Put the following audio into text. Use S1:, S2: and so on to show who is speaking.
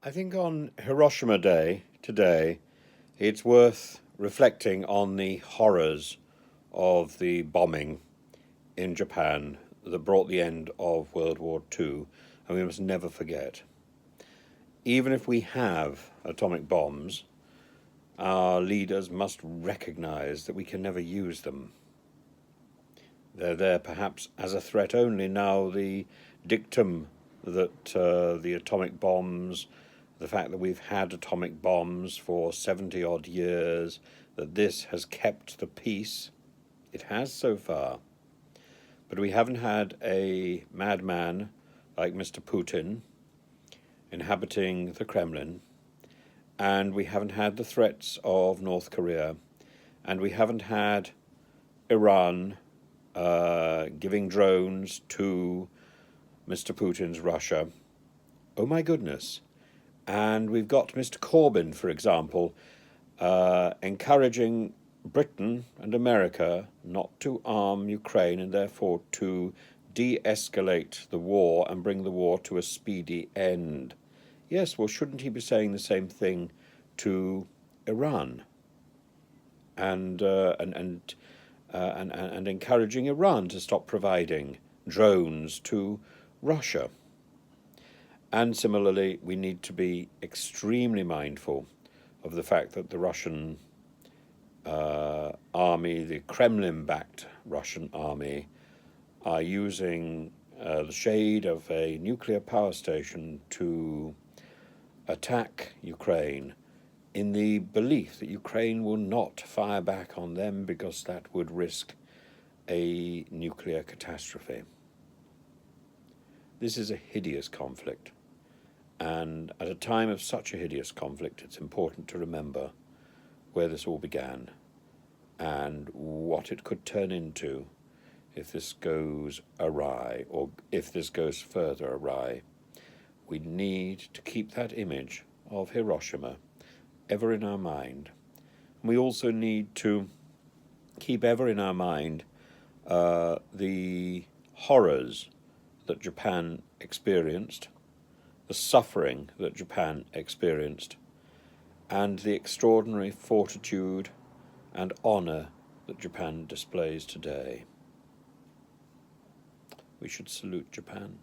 S1: I think on Hiroshima Day today, it's worth reflecting on the horrors of the bombing in Japan that brought the end of World War II, and we must never forget. Even if we have atomic bombs, our leaders must recognize that we can never use them. They're there perhaps as a threat only. Now, the dictum that the atomic bombs, the fact that we've had atomic bombs for 70 odd years, that this has kept the peace, it has so far. But we haven't had a madman like Mr. Putin inhabiting the Kremlin, and we haven't had the threats of North Korea, and we haven't had Iran giving drones to Mr. Putin's Russia. Oh my goodness. And we've got Mr. Corbyn, for example, encouraging Britain and America not to arm Ukraine and therefore to de-escalate the war and bring the war to a speedy end. Yes, well, shouldn't he be saying the same thing to Iran and encouraging Iran to stop providing drones to Russia? And similarly, we need to be extremely mindful of the fact that the Russian army, the Kremlin-backed Russian army, are using the shade of a nuclear power station to attack Ukraine in the belief that Ukraine will not fire back on them because that would risk a nuclear catastrophe. This is a hideous conflict, and at a time of such a hideous conflict, it's important to remember where this all began and what it could turn into if this goes awry, or if this goes further awry. We need to keep that image of Hiroshima ever in our mind. We also need to keep ever in our mind the horrors that Japan experienced, the suffering that Japan experienced, and the extraordinary fortitude and honor that Japan displays today. We should salute Japan.